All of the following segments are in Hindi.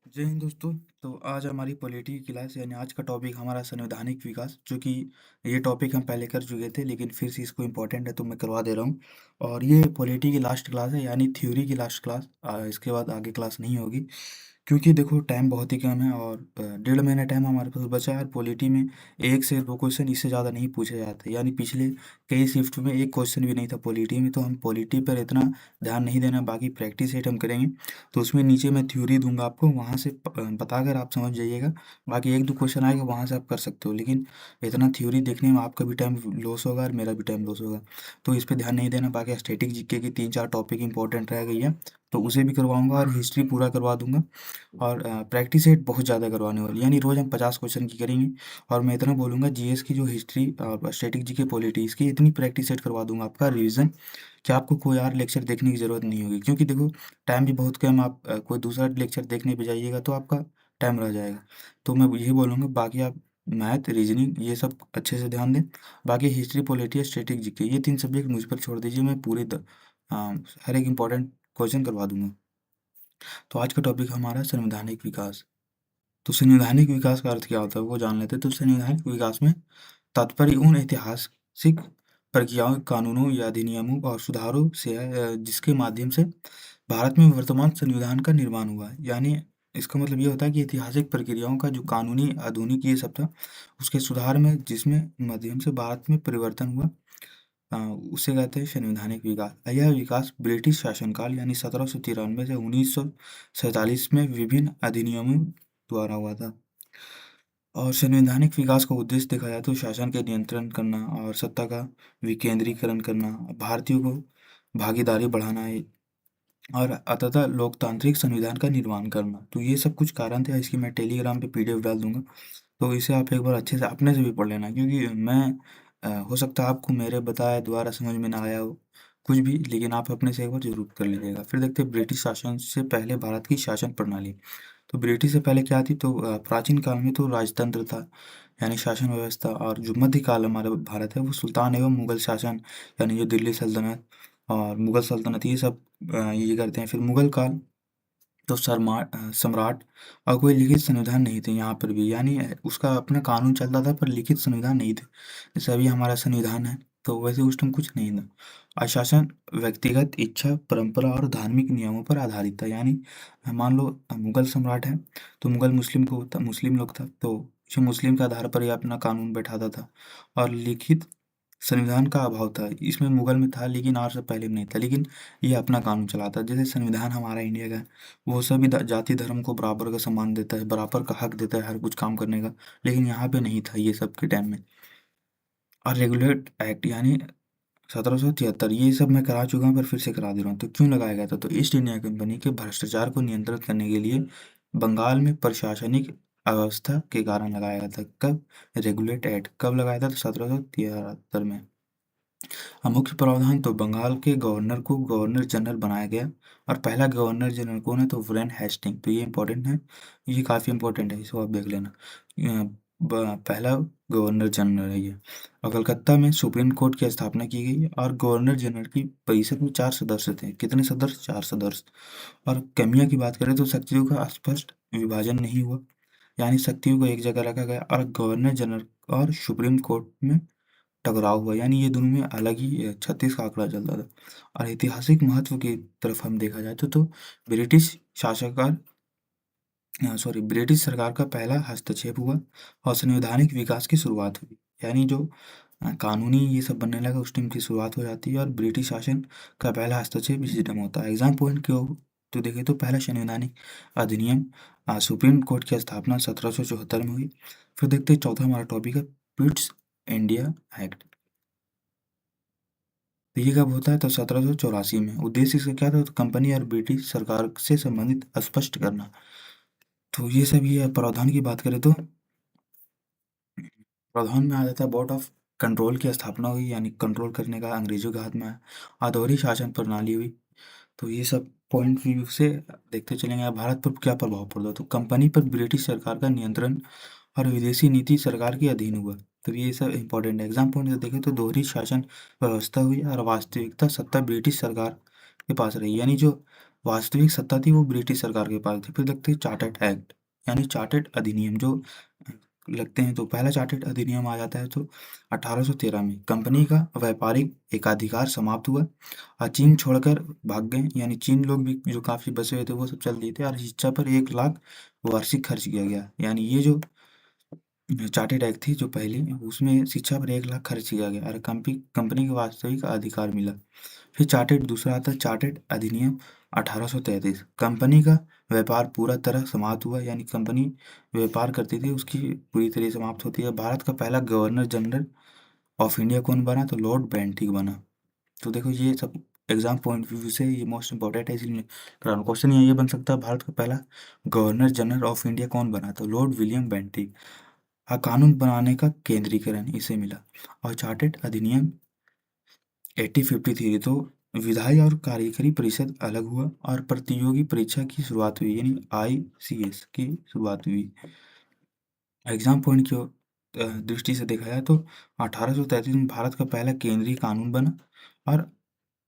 जय हिंद दोस्तों। तो आज हमारी पॉलिटी की क्लास यानी आज का टॉपिक हमारा संवैधानिक विकास, जो कि ये टॉपिक हम पहले कर चुके थे लेकिन फिर से इसको इम्पोर्टेंट है तो मैं करवा दे रहा हूँ। और ये पॉलिटी की लास्ट क्लास है यानी थ्योरी की लास्ट क्लास। इसके बाद आगे क्लास नहीं होगी क्योंकि देखो टाइम बहुत ही कम है और 1.5 महीना टाइम हमारे पास बचा है। और पॉलिटी में 1 से 2 क्वेश्चन, इससे ज़्यादा नहीं पूछे जाते। यानी पिछले कई शिफ्ट में एक क्वेश्चन भी नहीं था पॉलिटी में, तो हम पॉलिटी पर इतना ध्यान नहीं देना। बाकी प्रैक्टिस सेट हम करेंगे। तो उसमें नीचे मैं थ्योरी दूंगा आपको, वहाँ से बताकर आप समझ जाइएगा। बाकी 1-2 क्वेश्चन आएगा वहाँ से आप कर सकते हो, लेकिन इतना थ्योरी देखने में आपका भी टाइम लॉस होगा और मेरा भी टाइम लॉस होगा। तो इस पे ध्यान नहीं देना। बाकी स्टैटिक जीके की 3-4 टॉपिक इंपॉर्टेंट रह गई है, तो उसे भी करवाऊंगा और हिस्ट्री पूरा करवा दूंगा। और प्रैक्टिस सेट बहुत ज़्यादा करवाने वाली, यानी रोज़ हम 50 क्वेश्चन की करेंगे। और मैं इतना बोलूँगा, जीएस की जो हिस्ट्री और स्टैटिक जीके पॉलिटी, इसकी इतनी प्रैक्टिस सेट करवा दूंगा आपका रिवीजन, कि आपको कोई और लेक्चर देखने की ज़रूरत नहीं होगी। क्योंकि देखो टाइम भी बहुत कम। आप कोई दूसरा लेक्चर देखने पे जाइएगा तो आपका टाइम रह जाएगा। तो मैं यही बोलूँगा, बाकी आप मैथ, रीजनिंग ये सब अच्छे से ध्यान दें। बाकी हिस्ट्री, पॉलिटी, स्टैटिक जीके ये 3 सब्जेक्ट मुझ पर छोड़ दीजिए, मैं हर एक इम्पोर्टेंट क्वेश्चन करवा दूंगा। तो आज का टॉपिक हमारा संवैधानिक विकास। तो संवैधानिक विकास का अर्थ क्या होता है वो जान लेते हैं। तो संवैधानिक विकास में तात्पर्य उन ऐतिहासिक प्रक्रियाओं, कानूनों या अधिनियमों और सुधारों से है, जिसके माध्यम से भारत में वर्तमान संविधान का निर्माण हुआ है। यानी इसका मतलब ये होता है कि ऐतिहासिक प्रक्रियाओं का जो कानूनी, आधुनिक ये सब था, उसके सुधार में जिसमें माध्यम से भारत में परिवर्तन हुआ, उसे कहते हैं संवैधानिक विकास। यह विकास ब्रिटिश शासनकाल यानी 1793 से 1947 में विभिन्न अधिनियमों द्वारा हुआ था। और संवैधानिक विकास का उद्देश्य देखा जाए तो शासन के नियंत्रण करना और सत्ता का विकेंद्रीकरण करना, भारतीयों को भागीदारी बढ़ाना है, और अंततः लोकतांत्रिक संविधान का निर्माण करना। तो ये सब कुछ कारण थे। इसकी मैं टेलीग्राम पे पीडीएफ डाल दूंगा, तो इसे आप एक बार अच्छे से अपने से भी पढ़ लेना। क्योंकि हो सकता है आपको मेरे बताए द्वारा समझ में ना आया हो कुछ भी, लेकिन आप अपने से एक बार जरूर कर लीजिएगा। फिर देखते हैं ब्रिटिश शासन से पहले भारत की शासन प्रणाली। तो ब्रिटिश से पहले क्या थी, तो प्राचीन काल में तो राजतंत्र था यानी शासन व्यवस्था। और जो मध्यकाल हमारा भारत है वो सुल्तान एवं मुगल शासन, यानी जो दिल्ली सल्तनत और मुगल सल्तनत ये सब ये करते हैं। फिर मुगल काल तो सम्राट, और कोई लिखित संविधान नहीं थे यहाँ पर भी। यानी उसका अपना कानून चलता था पर लिखित संविधान नहीं थे। जैसे अभी हमारा संविधान है, तो वैसे उस टाइम कुछ नहीं था। और शासन व्यक्तिगत इच्छा, परंपरा और धार्मिक नियमों पर आधारित था। यानी मान लो मुगल सम्राट है, तो मुगल मुस्लिम लोग था, तो जो मुस्लिम के आधार पर ही अपना कानून बैठाता था। और लिखित संविधान का अभाव था, इसमें मुगल में था लेकिन और सब पहले में नहीं था। लेकिन ये अपना कानून चलाता। जैसे संविधान हमारा इंडिया का है, वो सभी जाति धर्म को बराबर का सम्मान देता है, बराबर का हक देता है हर कुछ काम करने का। लेकिन यहाँ पे नहीं था ये सब के टाइम में। और रेगुलेट एक्ट यानी 1773, ये सब मैं करा चुका हूँ पर फिर से करा दे रहा हूँ। तो क्यों लगाया गया था, तो ईस्ट इंडिया कंपनी के भ्रष्टाचार को नियंत्रित करने के लिए बंगाल में प्रशासनिक अव्यवस्था के कारण लगाया गया था। कब? रेगुलेट एक्ट कब लगाया था, तो 1773 में। मुख्य प्रावधान तो बंगाल के गवर्नर को गवर्नर जनरल बनाया गया। और पहला गवर्नर जनरल कौन है, तो वुरेन हेस्टिंग। तो ये इंपॉर्टेंट है, ये काफ़ी इंपॉर्टेंट है, इसको आप देख लेना। पहला गवर्नर जनरल है ये। और कलकत्ता में सुप्रीम कोर्ट की स्थापना की गई। और गवर्नर जनरल की परिषद में 4 सदस्य थे। कितने सदस्य? 4 सदस्य। और कमियां की बात करें तो शक्तियों का स्पष्ट विभाजन नहीं हुआ, यानी शक्तियों को एक जगह रखा गया। और गवर्नर जनरल और सुप्रीम कोर्ट में टकराव हुआ, यानी ये दोनों में अलग ही 36 का आंकड़ा चलता था। और ऐतिहासिक महत्व की तरफ हम देखा जाए तो ब्रिटिश शासकाल ब्रिटिश सरकार का पहला हस्तक्षेप हुआ और संवैधानिक विकास की शुरुआत हुई। यानी जो कानूनी ये सब बनने लगा उस टाइम की शुरुआत हो जाती है। और ब्रिटिश शासन का पहला हस्तक्षेप इसी टाइम होता है। एग्जाम पॉइंट क्यों तो देखें तो पहला संवैधानिक अधिनियम, सुप्रीम कोर्ट की स्थापना 1774 में हुई। फिर देखते हैं चौथा हमारा टॉपिक है पिट्स इंडिया एक्ट। तो ये कब होता है, तो 1784 में। उद्देश्य इसका क्या था, तो कंपनी और ब्रिटिश सरकार से संबंधित स्पष्ट करना। तो ये सब ये प्रावधान की बात करें तो प्रावधान में आ जाता है बोर्ड ऑफ कंट्रोल की स्थापना हुई, यानी कंट्रोल करने का अंग्रेजों के हाथ में आया। अधोरी शासन प्रणाली हुई। तो ये सब पॉइंट व्यू से देखते चलेंगे। अब भारत पर क्या प्रभाव पड़ता, तो कंपनी पर ब्रिटिश सरकार का नियंत्रण और विदेशी नीति सरकार के अधीन हुआ। तो ये सब इंपॉर्टेंट एग्जाम पॉइंट से देखें तो दोहरी शासन व्यवस्था हुई और वास्तविकता सत्ता ब्रिटिश सरकार के पास रही। यानी जो वास्तविक सत्ता थी वो ब्रिटिश सरकार के पास थी। फिर देखते हैं चार्टर्ड एक्ट, यानी चार्टर्ड अधिनियम जो लगते हैं। तो पहला चार्टर्ड अधिनियम आ जाता है तो 1813 में कंपनी का व्यापारिक एकाधिकार समाप्त हुआ और चीन छोड़कर भाग गए, यानी चीन लोग भी जो काफ़ी बसे हुए थे वो सब चल दिए थे, और शिक्षा पर 1 लाख वार्षिक खर्च किया गया। यानी ये जो चार्टर्ड एक्ट थी जो पहली, उसमें शिक्षा पर 1 लाख खर्च किया गया और कंपनी को वास्तविक अधिकार मिला। फिर चार्टर्ड दूसरा आता है चार्टर्ड अधिनियम 1833। कंपनी का व्यापार पूरा तरह समाप्त हुआ, यानी कंपनी व्यापार करती थी उसकी पूरी तरह समाप्त होती है। भारत का पहला गवर्नर जनरल ऑफ इंडिया कौन बना? तो लॉर्ड बेंटिक बना। तो देखो ये सब एग्जाम पॉइंट ऑफ व्यू से ये मोस्ट इंपॉर्टेंट है, इसलिए क्वेश्चन ये बन सकता है भारत का पहला गवर्नर जनरल ऑफ इंडिया कौन बना? तो लॉर्ड विलियम बेंटिक। कानून बनाने का केंद्रीकरण इसे मिला। और चार्टर्ड अधिनियम 1853 तो विधायी और कार्यकारी परिषद अलग हुआ और प्रतियोगी परीक्षा की शुरुआत हुई, यानी ICS की शुरुआत हुई। एग्जाम पॉइंट की दृष्टि से देखा जाए तो 1833 में भारत का पहला केंद्रीय कानून बना और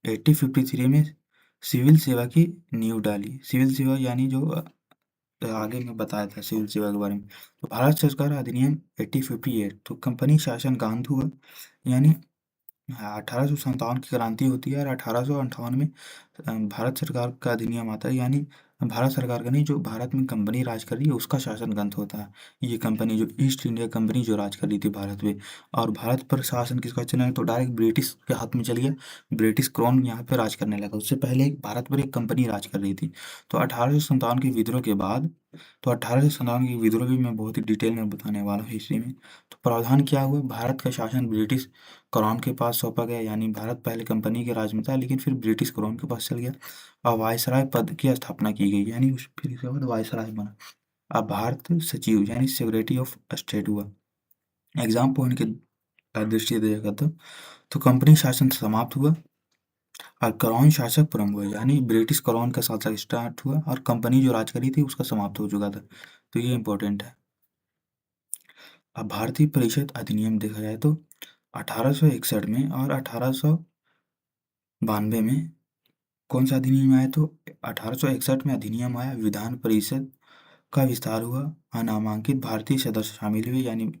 1853 में सिविल सेवा की नींव डाली। सिविल सेवा यानी जो आगे मैं बताया था सिविल सेवा के बारे में। तो भारत सरकार अधिनियम 1858 तो कंपनी शासन गांध हुआ, यानी 1857 की क्रांति होती है और 1858 में भारत सरकार का अधिनियम आता है, यानी भारत सरकार का नहीं, जो भारत में कंपनी राज कर रही है उसका शासन ग्रंथ होता है। ये कंपनी जो ईस्ट इंडिया कंपनी जो राज कर रही थी भारत में, और भारत पर शासन किसका चला है? तो डायरेक्ट ब्रिटिश के हाथ में चल गया। ब्रिटिश क्राउन यहाँ पे राज करने लगा। उससे पहले भारत पर एक कंपनी राज कर रही थी। तो 1857 के विद्रोह के बाद, तो 1857 के विद्रोह भी मैं बहुत ही डिटेल में बताने वाला हूँ हिस्ट्री में। तो प्रावधान क्या हुआ? भारत का शासन ब्रिटिश क्राउन के पास सौंपा गया, यानी भारत पहले कंपनी के राज में था लेकिन फिर ब्रिटिश क्राउन के पास चल गया। और वायसराय पद की स्थापना की गई, यानी फिर इसके बाद वायसराय बना। अब भारत सचिव यानी सेक्रेटरी ऑफ स्टेट हुआ। एग्जाम पॉइंट की दृष्टि से देखा तो कंपनी शासन समाप्त हुआ और क्राउन शासक प्रारंभ हुआ, यानी ब्रिटिश क्राउन का शासन स्टार्ट हुआ और कंपनी जो राज करी थी उसका समाप्त हो चुका था। तो ये इंपॉर्टेंट है। अब भारतीय परिषद अधिनियम देखा जाए तो 1861 में और 1892 में कौन सा अधिनियम आया? तो 1861 में अधिनियम आया, विधान परिषद का विस्तार हुआ और नामांकित भारतीय सदस्य शामिल हुए, यानी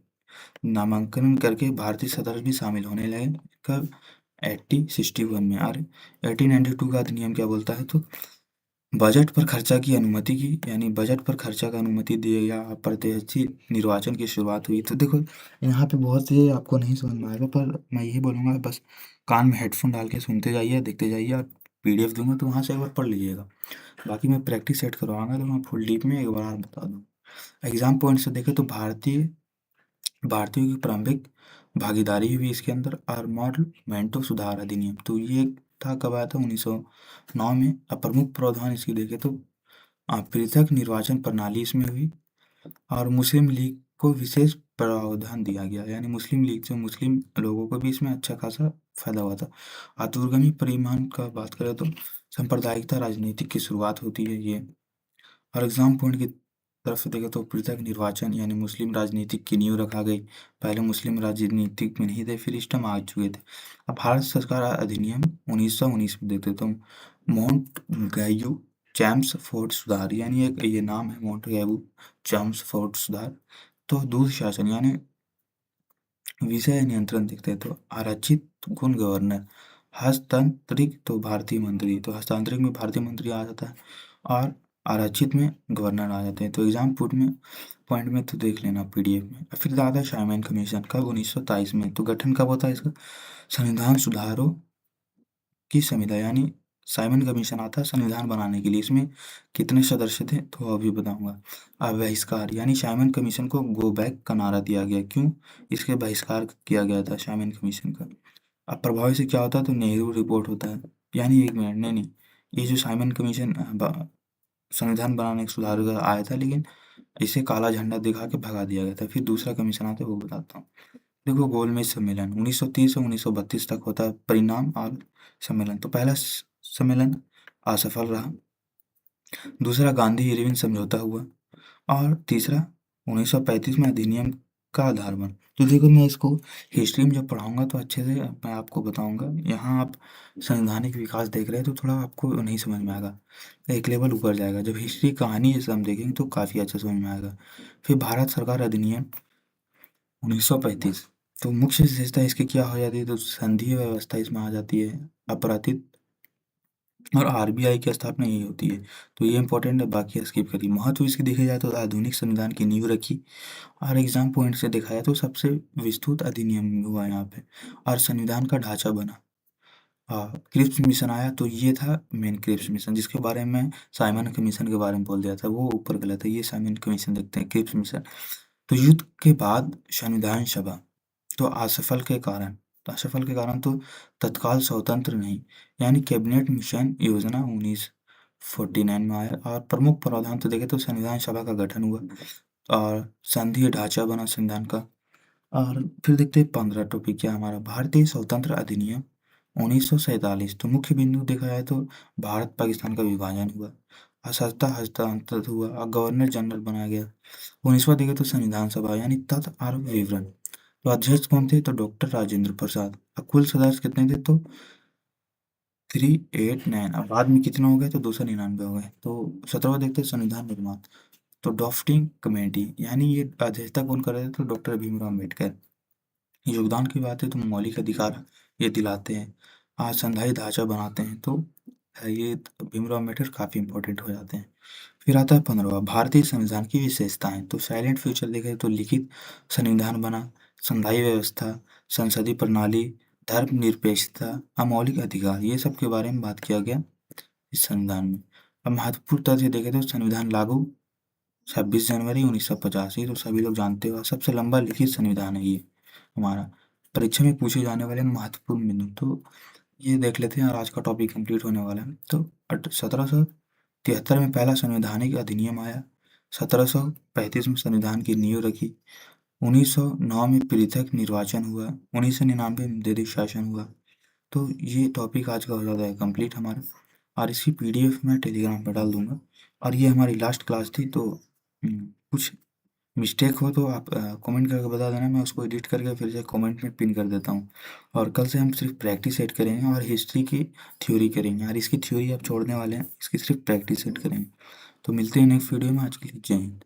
नामांकन करके भारतीय सदस्य भी शामिल होने लगे। कब? 1861 में। और 1892 का अधिनियम क्या बोलता है? तो बजट पर खर्चा की अनुमति की, यानी बजट पर खर्चा का अनुमति दी या अप्रत्यक्ष निर्वाचन की शुरुआत हुई। तो देखो यहाँ पे बहुत से आपको नहीं समझ में आएगा, पर मैं यही बोलूँगा बस कान में हेडफोन डाल के सुनते जाइए, देखते जाइए, और PDF दूंगा तो वहाँ से एक बार पढ़ लीजिएगा। बाकी मैं प्रैक्टिस सेट करवाऊंगा तो मैं फुल डीप में एक बार और बता दूँ। एग्जाम पॉइंट से देखें तो भारतीयों की प्रारंभिक भागीदारी हुई इसके अंदर, और मॉडल मेंटो सुधार अधिनियम तो ये था कब आया था? 1909 में। अब प्रमुख प्रावधान इसकी देखें तो पृथक निर्वाचन प्रणाली इसमें हुई और मुस्लिम लीग को विशेष प्रावधान दिया गया, यानी मुस्लिम लीग से मुस्लिम लोगों को भी इसमें अच्छा खासा फायदा हुआ था। और दूरगामी परिमाण का बात करें तो सांप्रदायिकता राजनीति की शुरुआत होती है ये। और एग्जाम पॉइंट की तरफ से देखें तो पृथक निर्वाचन यानी मुस्लिम राजनीतिक की नींव रखा गई। पहले मुस्लिम राजनीतिक में नहीं थे, फिर इस टाइम आ चुके थे। अब भारत सरकार अधिनियम 1919 में देखते तो माउंट गैयू चैम्सफोर्ड सुधार, यानी एक ये नाम है माउंट गैयू चैम्सफोर्ड सुधार। तो दूध शासन यानी विषय नियंत्रण देखते हैं तो आरक्षित गुण गवर्नर, हस्तांतरित तो भारतीय मंत्री, तो हस्तांतरित में भारतीय मंत्री आ जाता है और आरक्षित में गवर्नर आ जाते हैं। तो एग्जाम पॉइंट में तो देख लेना PDF में। फिर दादा साइमन कमीशन कब? 1923 में। तो गठन कब होता है इसका? संविधान सुधारों की समिति, यानी साइमन कमीशन आता है संविधान बनाने के लिए। इसमें कितने सदस्य थे तो अभी बताऊंगा। अब बहिष्कार, यानी साइमन कमीशन को गो बैक का नारा दिया गया। क्यों इसके बहिष्कार किया गया था साइमन कमीशन का? अब प्रभाव से क्या होता है? तो नेहरू रिपोर्ट होता है, यानी एक मिनट, नहीं नहीं, ये जो साइमन कमीशन संविधान बनाने के सुधार का आया था, लेकिन इसे काला झंडा दिखा के भगा दिया गया था। फिर दूसरा कमीशन आता है वो बताता हूँ। देखो गोलमेज सम्मेलन 1930 से 1932 तक होता है, परिणाम और सम्मेलन। तो पहला सम्मेलन असफल रहा, दूसरा गांधी इरविन समझौता हुआ, और तीसरा 1935 में अधिनियम का आधार बना। तो देखो मैं इसको हिस्ट्री में जब पढ़ाऊँगा तो अच्छे से मैं आपको बताऊँगा। यहाँ आप संवैधानिक विकास देख रहे हैं तो थोड़ा आपको नहीं समझ में आएगा, एक लेवल ऊपर जाएगा। जब हिस्ट्री कहानी जैसे हम देखेंगे तो काफ़ी अच्छा समझ में आएगा। फिर भारत सरकार अधिनियम 1935, तो मुख्य विशेषता इसकी क्या हो जाती है, तो संघीय व्यवस्था इसमें आ जाती है, अपराधित और आरबीआई की स्थापना यही होती है। तो ये इंपॉर्टेंट है, बाकी स्किप करिए। महत्व इसकी देखा जाए तो आधुनिक संविधान की नींव रखी, और एग्जाम पॉइंट से देखा जाए तो सबसे विस्तृत अधिनियम हुआ यहाँ पे, और संविधान का ढांचा बना। हाँ, क्रिप्स मिशन आया तो ये था मेन क्रिप्स मिशन, जिसके बारे में साइमन कमीशन के बारे में बोल दिया था, वो ऊपर गलत है, ये साइमन कमीशन देखते हैं, क्रिप्स मिशन। तो युद्ध के बाद संविधान सभा, तो असफल के कारण तो तत्काल स्वतंत्र नहीं, यानी कैबिनेट मिशन योजना 1949 में आया, और प्रमुख प्रावधान तो देखें तो संविधान सभा का गठन हुआ और संघीय ढांचा बना संविधान का। और फिर देखते हैं 15 टॉपिक क्या हमारा, भारतीय स्वतंत्र अधिनियम 1947। तो मुख्य बिंदु देखा जाए तो भारत पाकिस्तान का विभाजन हुआ, सत्ता हस्तांतरित हुआ और गवर्नर जनरल बनाया गया। 19वां देखें तो संविधान सभा यानी तथ्य और विवरण, तो अध्यक्ष कौन थे, तो डॉक्टर राजेंद्र प्रसाद। अब कुल सदस्य कितने थे, तो 389। अब बाद में कितने हो गए, तो 299 हो गए। तो 17वां देखते हैं संविधान निर्माण, तो ड्राफ्टिंग कमेटी, यानी ये अध्यक्षता कौन कर रहे थे, तो डॉक्टर भीमराव अम्बेडकर। योगदान की बात है तो मौलिक अधिकार ये दिलाते हैं, आज संधाई ढांचा बनाते हैं, तो ये भीमराव अम्बेडकर काफ़ी इंपॉर्टेंट हो जाते हैं। फिर आता है 15वां, भारतीय संविधान की विशेषताएं, तो साइलेंट फ्यूचर देखें तो लिखित संविधान बना, संधाई व्यवस्था, संसदीय प्रणाली, धर्मनिरपेक्षता, अमौलिक अधिकार, ये सब के बारे में बात किया गया इस संविधान में। अब महत्वपूर्ण तथ्य देखें तो संविधान लागू 26 जनवरी 1950, ये तो सभी लोग जानते हो, सबसे लंबा लिखित संविधान है ये हमारा। परीक्षा में पूछे जाने वाले महत्वपूर्ण बिंदु तो ये देख लेते हैं, और आज का टॉपिक कंप्लीट होने वाला है। तो 1773 में पहला संवैधानिक अधिनियम आया, 1735 में संविधान की नींव रखी, 1909 में पृथक निर्वाचन हुआ, 1999 में निधि शासन हुआ। तो ये टॉपिक आज का हो जाता है कंप्लीट हमारा, और इसकी पीडीएफ मैं टेलीग्राम पर डाल दूंगा। और ये हमारी लास्ट क्लास थी, तो कुछ मिस्टेक हो तो आप कमेंट करके बता देना, मैं उसको एडिट करके फिर से कमेंट में पिन कर देता हूँ। और कल से हम सिर्फ प्रैक्टिस सेट करेंगे और हिस्ट्री की थ्योरी करेंगे, और इसकी थ्योरी अब छोड़ने वाले हैं, इसकी सिर्फ प्रैक्टिस सेट करेंगे। तो मिलते हैं नेक्स्ट वीडियो में, आज के लिए जय हिंद।